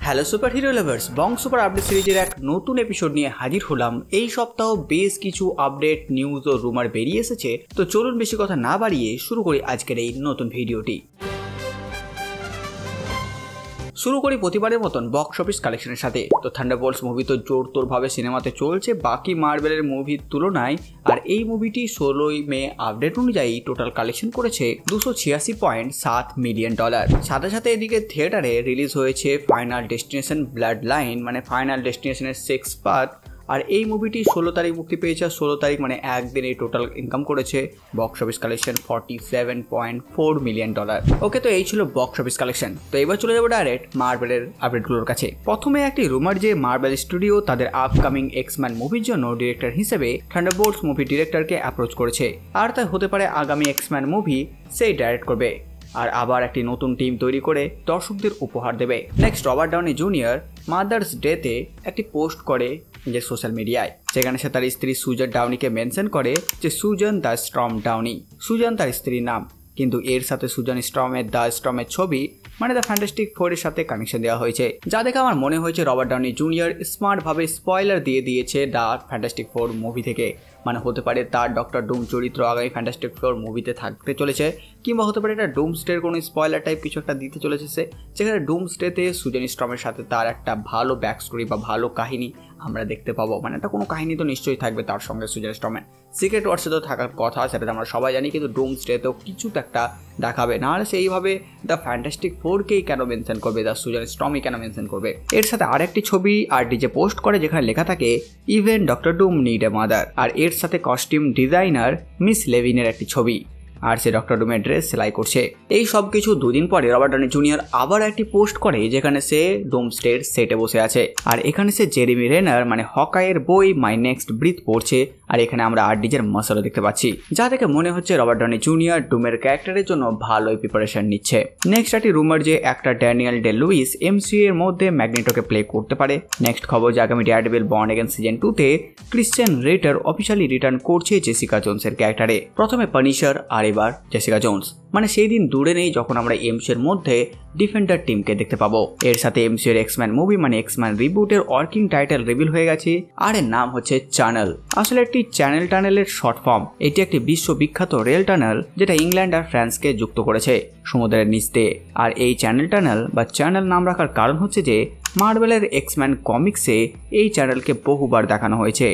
Hello super hero lovers, বং super update সিরিজের এক নতুন এপিসোড নিয়ে হাজির হলাম। এই সপ্তাহ বেশ কিছু আপডেট, নিউজ ও রুমার বেরিয়ে এসেছে, তো চলুন বেশি কথা না বাড়িয়ে শুরু করি আজকের এই নতুন ভিডিওটি। শুরু করি প্রতিবারের মতন বক্স অফিস কালেকশনের সাথে। তো থান্ডারবোল্টস মুভি তো জোরতোরভাবে সিনেমাতে চলছে বাকি মার্বেলের মুভির তুলনায়, আর এই মুভিটি 16 মে আপডেট অনুযায়ী টোটাল কালেকশন করেছে $286.7 মিলিয়ন। সাথে সাথে এদিকে থিয়েটারে রিলিজ হয়েছে ফাইনাল ডেস্টিনেশন ব্লাড লাইন, মানে ফাইনাল ডেস্টিনেশনের 6th পার্ট। আর এই মুভিটি 16 তারিখ মুক্তি পেয়েছে। 16 তারিখ মানে একদিনে টোটাল ইনকাম করেছে বক্স অফিস কালেকশন $47.4 মিলিয়ন। ওকে, তো এই ছিল বক্স অফিস কালেকশন। তো এবার চলে যাবো ডাইরেক্ট মার্বেলের আপডেটগুলোর কাছে। প্রথমে একটি রুমার যে মার্বেল স্টুডিও তাদের আপকামিং এক্সম্যান মুভির জন্য ডিরেক্টর হিসেবে থান্ডারবোল্টস মুভি ডিরেক্টরকে অ্যাপ্রোচ করেছে, আর তাই হতে পারে আগামী এক্সম্যান মুভি সেই ডাইরেক্ট করবে আর আবার একটি নতুন টিম তৈরি করে দর্শকদের উপহার দেবে। Next, Robert Downey Junior Mother's ডেতে একটি পোস্ট করে নিজের সোশ্যাল মিডিয়ায়, যেখানে সে তার স্ত্রী সুজান ডাউনিকে মেনশন করে যে Susan the storm Downey. Susan তার স্ত্রীর নাম, কিন্তু এর সাথে সুজান স্টর্মের দ্য স্টর্মের ছবি মানে দ্য ফ্যান্টাস্টিক ফোরের সাথে কানেকশন দেওয়া হয়েছে, যা দেখে আমার মনে হয়েছে রবার্ট ডাউনি জুনিয়র স্মার্টভাবে স্পয়লার দিয়ে দিয়েছে দ্য ফ্যান্টাস্টিক ফোর মুভি থেকে। মানে হতে পারে তার ডক্টর ডুম চরিত্র আগামী ফ্যান্টাস্টিক ফোর মুভিতে থাকতে চলেছে, কিংবা হতে পারে এটা ডুমসডের কোনো স্পয়লার টাইপ কিছু একটা দিতে চলেছে সে, যেখানে ডুমসডেতে সুজান স্টর্মের সাথে তার একটা ভালো ব্যাক স্টোরি বা ভালো কাহিনী আমরা দেখতে পাবো। মানে একটা কোনো কাহিনী তো নিশ্চয়ই থাকবে তার সঙ্গে সুজান স্টর্মের। সিক্রেট ওয়ার্সে তো থাকার কথা, সেটা আমরা সবাই জানি, কিন্তু ডুমসডেতেও কিছু তো একটা দেখাবে, নাহলে সেইভাবে দ্য ফ্যান্টাস্টিক ফোরকেই কেন মেনশন করবে, দ্য সুজান স্টর্মই কেন মেনশন করবে। এর সাথে আরেকটি ছবি আর ডিজে পোস্ট করে, যেখানে লেখা থাকে even Doctor Doom need a mother, আর এর সাথে কস্টিউম ডিজাইনার মিস লেভিনের একটি ছবি, আর সে ডক্টর ডুমের ড্রেস সেলাই করছে। এই সব কিছু দুদিন পরে রবার্ট ডাউনি জুনিয়র আবার একটি পোস্ট করে, যেখানে সে ডুমসডের সেটে বসে আছে, আর এখানে সে জেরেমি রেনার মানে হকাইয়ের বই মাই নেক্সট ব্রিথ পড়ছে, আর এখানে আমরা আরডিজের মাসলও দেখতে পাচ্ছি, যা থেকে মনে হচ্ছে রবার্ট ডাউনি জুনিয়র ডুমের ক্যারেক্টারের জন্য ভালোই প্রিপারেশন নিচ্ছে। নেক্সট একটি রুমার যে actor Daniel Day Lewis MCU এর মধ্যে ম্যাগনেটোকে প্লে করতে পারে। নেক্সট খবর যে আগামী ডেয়ারডেভিল বর্ন এগেইন সিজন 2-তে ক্রিশ্চিয়ান রেটার অফিশিয়ালি রিটার্ন করছে জেসিকা জোনসের ক্যারেক্টারে। প্রথমে পানিশার আর এবার জেসিকা জোনস। মানে সেই দিন দূরে নেই যখন আমরা এমসিইউ এর মধ্যে ডিফেন্ডার টিমকে দেখতে পাবো। এর সাথে এমসিইউ এর এক্সম্যান মুভি মানে এক্সম্যান রিবুটের ওয়ার্কিং টাইটেল রিভিল হয়ে গেছে, আর এর নাম হচ্ছে চ্যানেল। আসলে একটি চ্যানেল টানেলের শর্ট ফর্ম। এটি একটি বিশ্ববিখ্যাত রেল টানেল যেটা ইংল্যান্ড আর ফ্রান্সকে যুক্ত করেছে সমুদ্রের নিচ দিয়ে। আর এই চ্যানেল টানেল বা চ্যানেল নাম রাখার কারণ হচ্ছে যে মার্বেলের এক্সম্যান কমিক্সে এই চ্যানেলকে বহুবার দেখানো হয়েছে,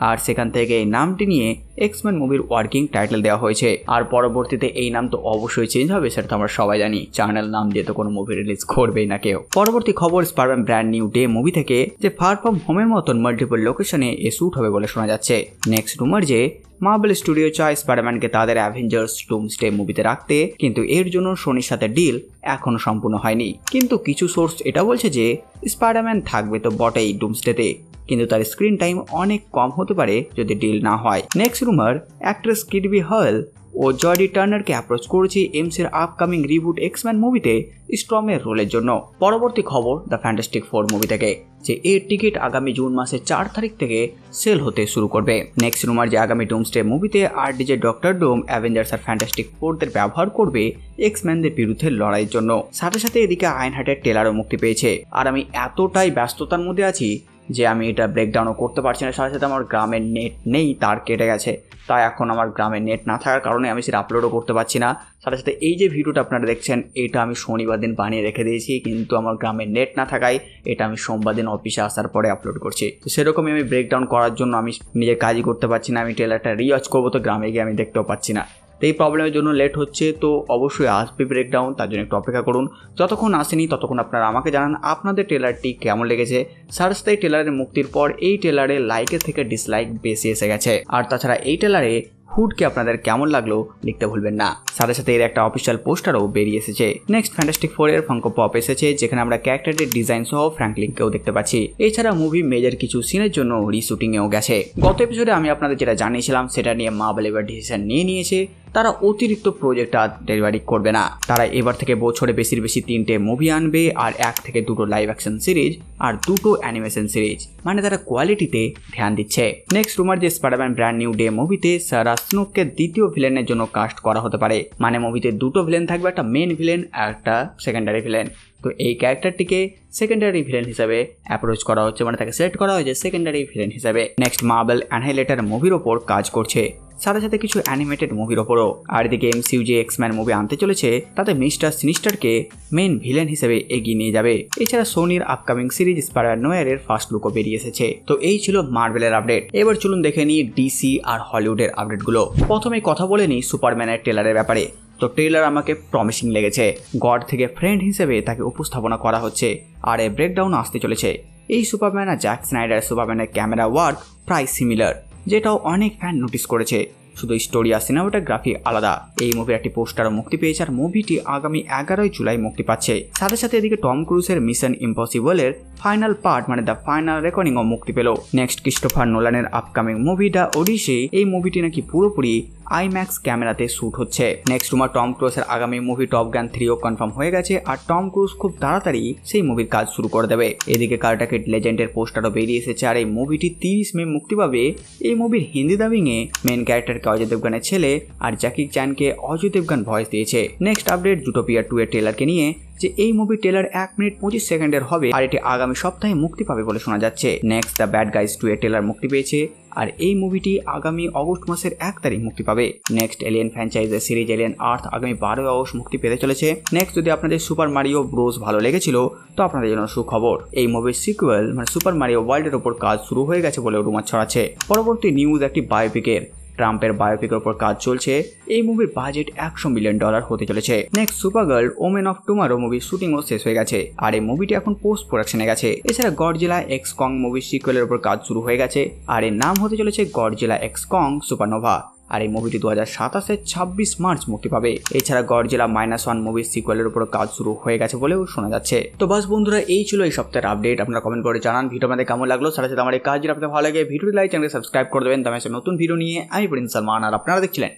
আর সেখান থেকে এই নামটি নিয়ে এক্সম্যান মুভির ওয়ার্কিং টাইটেল দেওয়া হয়েছে। আর পরবর্তীতে এই নাম তো অবশ্যই চেঞ্জ হবে, সেটা তো আমরা সবাই জানি। চ্যানেল নাম দিয়ে তো কোনো মুভি রিলিজ করবেই না কেউ। পরবর্তী খবর Spiderman brand new day movie থেকে, যে ফার ফ্রম হোমের মতন মাল্টিপল লোকেশনে এ শুট হবে বলে শোনা যাচ্ছে। নেক্সট রুমার যে মার্বেল স্টুডিও চায় স্পাইডারম্যানকে তাদের অ্যাভেঞ্জার্স ডুমসডে মুভিতে রাখতে, কিন্তু এর জন্য সোনির সাথে ডিল এখনো সম্পূর্ণ হয়নি। কিন্তু কিছু সোর্স এটা বলছে যে স্পাইডারম্যান থাকবে তো বটেই ডুমসডেতে, কিন্তু তার স্ক্রিন টাইম অনেক কম হতে পারে যদি ডিল না হয়। নেক্সট রুমার অ্যাক্ট্রেস কিডবি হয়েল ও জয়ডি টার্নারকে অ্যাপ্রোচ করেছে এমসির আপকামিং রিবুট এক্সম্যান মুভিতে স্টর্মের রোলের জন্য। পরবর্তী খবর দ্য ফ্যান্টাস্টিক ফোর মুভি থেকে, যে এর টিকিট আগামী জুন মাসের 4 তারিখ থেকে সেল হতে শুরু করবে। নেক্সট রুমার যে আগামী ডুমসডে মুভিতে আরডিজে ডক্টর ডুম অ্যাভেঞ্জার্স আর ফ্যান্টাস্টিক ফোরদের ব্যবহার করবে এক্সম্যানদের বিরুদ্ধে লড়াইয়ের জন্য। সাথে সাথে এদিকে আয়নহার্টের ট্রেলারও মুক্তি পেয়েছে, আর আমি এতটাই ব্যস্ততার মধ্যে আছি যে আমি এটা ব্রেকডাউনও করতে পারছি না। সাথে সাথে আমার গ্রামের নেট নেই, তার কেটে গেছে, তাই এখন আমার গ্রামের নেট না থাকার কারণে আমি সেটা আপলোডও করতে পারছি না। সাথে সাথে এই যে ভিডিওটা আপনারা দেখছেন এটা আমি শনিবার দিন বানিয়ে রেখে দিয়েছি, কিন্তু আমার গ্রামের নেট না থাকায় এটা আমি সোমবার দিন অফিসে আসার পরে আপলোড করছি। তো সেরকমই আমি ব্রেকডাউন করার জন্য আমি নিজের কাজই করতে পারছি না। আমি ট্রেলারটা রিওয়াচ করবো তো গ্রামে গিয়ে আমি দেখতেও পাচ্ছি না। তো এই প্রবলেমের জন্য লেট হচ্ছে, তো অবশ্যই আসবে ব্রেকডাউন, তার জন্য একটু অপেক্ষা করুন। যতক্ষণ আসেনি ততক্ষণ আপনারা আমাকে জানান আপনাদের ট্রেলারটি কেমন লেগেছে। সার্চতে ট্রেলারের মুক্তির পর এই ট্রেলারে লাইকের থেকে ডিসলাইক বেশি এসে গেছে, আর তাছাড়া এই ট্রেলারে হুডকে আপনাদের কেমন লাগলো লিখতে ভুলবেন না। সাথে সাথে এর একটা অফিসিয়াল পোস্টারও বেরিয়ে এসেছে। নেক্সট ফ্যান্টাস্টিক ফোর এর ফাঙ্কো পপ এসেছে, যেখানে আমরা ক্যারেক্টারের ডিজাইন সহ ফ্র্যাঙ্কলিনকেও দেখতে পাচ্ছি। এছাড়া মুভি মেজর কিছু সিনের জন্য রিশুটিংয়েও গেছে। গত এপিসোডে আমি আপনাদের যেটা জানিয়েছিলাম সেটা নিয়ে মার্বেল এবার ডিসিশন নিয়েছে, তারা অতিরিক্ত প্রজেক্ট আর ডেলিভারি করবে না। তারা এবার থেকে বছরে বেশি 3টে মুভি আনবে আর 1 থেকে 2টো লাইভ অ্যাকশন সিরিজ আর 2টো অ্যানিমেশন সিরিজ, মানে তারা কোয়ালিটিতে ধ্যান দিচ্ছে। নেক্সট রুমার যে স্পাইডারম্যান ব্র্যান্ড নিউ ডে মুভিতে সারা স্নোককে দ্বিতীয় ভিলেনের জন্য কাস্ট করা হতে পারে, মানে মুভিতে 2টো ভিলেন থাকবে, একটা মেন ভিলেন আর একটা সেকেন্ডারি ভিলেন। তো এই ক্যারেক্টারটিকে সেকেন্ডারি ভিলেন হিসেবে অ্যাপ্রোচ করা হচ্ছে, মানে তাকে সিলেক্ট করা হয়েছে সেকেন্ডারি ভিলেন হিসেবে। নেক্সট মার্বেল অ্যানিহিলেটর মুভির ওপর কাজ করছে, সাথে সাথে কিছু অ্যানিমেটেড মুভির ওপরও। আর এদিকে এমসিইউ যে এক্সম্যান মুভি আনতে চলেছে তাতে মিস্টার সিনিস্টারকে মেন ভিলেন হিসেবে এগিয়ে নিয়ে যাবে। এছাড়া সোনির আপকামিং সিরিজ স্পাইডার নোয়ারের ফার্স্ট লুকও বেরিয়ে এসেছে। তো এই ছিল মার্ভেলের আপডেট। এবার চলুন দেখে নিই ডিসি আর হলিউডের আপডেটগুলো। প্রথমে কথা বলে নিই সুপারম্যানের ট্রেলারের ব্যাপারে। তো ট্রেলার আমাকে প্রমিসিং লেগেছে। গড থেকে ফ্রেন্ড হিসেবে তাকে উপস্থাপনা করা হচ্ছে আর এই ব্রেকডাউন আসতে চলেছে। এই সুপারম্যান আর জ্যাক স্নাইডার সুপারম্যানের ক্যামেরা ওয়ার্ক প্রায় সিমিলার, যেটাও অনেক ফ্যান নোটিস করেছে। শুধু স্টোরি আর সিনেমাটোগ্রাফি আলাদা। এই মুভির একটি পোস্টারও মুক্তি পেয়েছে আর মুভিটি আগামী 11 জুলাই মুক্তি পাচ্ছে। সাথে সাথে এদিকে টম ক্রুজের মিশন ইম্পসিবলের ফাইনাল পার্ট মানে দ্য ফাইনাল রেকর্ডিংও মুক্তি পেল। নেক্সট ক্রিস্টোফার নোলানের আপকামিং মুভি দ্য ওডিসি, এই মুভিটি নাকি পুরোপুরি আইম্যাক্স ক্যামেরাতে শুট হচ্ছে। নেক্সট রুমার টম ক্রুজের আগামী মুভি টপ গান 3ও কনফার্ম হয়ে গেছে আর টম ক্রুজ খুব তাড়াতাড়ি সেই মুভির কাজ শুরু করে দেবে। এদিকে কার্টাকেট লেজেন্ডের পোস্টারও বেরিয়ে এসেছে আর এই মুভিটি 30 মে মুক্তি পাবে। এই মুভির হিন্দি ডাবিংয়ে মেন ক্যারেক্টারকে অজয় দেবগানের ছেলে আর জ্যাকি চ্যানকে অজয় দেবগান ভয়েস দিয়েছে। নেক্সট আপডেট জুটোপিয়া 2 এর ট্রেলারকে নিয়ে, যে এই মুভির ট্রেলার 1 মিনিট 25 সেকেন্ডের হবে আর এটি আগামী সপ্তাহে মুক্তি পাবে বলে শোনা যাচ্ছে। নেক্সট দ্য ব্যাড গাইজ 2 এর ট্রেলার মুক্তি পেয়েছে আর এই মুভিটি আগামী অগস্ট মাসের 1 তারিখ মুক্তি পাবে। নেক্সট এলিয়েন ফ্র্যাঞ্চাইজের সিরিজ এলিয়েন আর্থ আগামী 12 আগস্ট মুক্তি পেতে চলেছে। নেক্সট যদি আপনাদের সুপার মারিও ব্রোস ভালো লেগেছিল তো আপনাদের জন্য সুখবর, এই মুভির সিকুয়েল মানে সুপার মারিও ওয়ার্ল্ডের ওপর কাজ শুরু হয়ে গেছে বলে রুমার ছড়াচ্ছে। পরবর্তী নিউজ একটি বায়োপিকের, ট্রাম্পের বায়োপিকের উপর কাজ চলছে। এই মুভির বাজেট $100 মিলিয়ন হতে চলেছে। নেক্সট সুপারগার্ল ওমেন অফ টুমারো মুভির শুটিংও শেষ হয়ে গেছে আর এই মুভিটি এখন পোস্ট প্রোডাকশনে গেছে। এছাড়া গডজিলা এক্স কং মুভির সিকুয়েলের উপর কাজ শুরু হয়ে গেছে আর এর নাম হতে চলেছে গডজিলা এক্স কং সুপারনোভা আর এই মুভিটি 2027 26 মার্চ মুক্তি পাবে। এছাড়া গডজিলা -1 মুভির সিকুয়েলের উপর কাজ শুরু হয়ে গেছে বলেও শোনা যাচ্ছে। তো বাস বন্ধুরা, এই ছিল এই সপ্তাহের আপডেট। আপনারা কমেন্ট করে জানান ভিডিও আমাদের কেমন লাগলো। সাথে সাথে আমার এই কাজ যদি আপনাদের ভালো লাগে ভিডিওটি লাইক চ্যানেলকে সাবস্ক্রাইব করে দেবেন। তো আমি নতুন ভিডিও নিয়ে আমি প্রিন্স সালমান আর আপনারা দেখছিলেন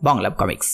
বাংলা কমিক্স।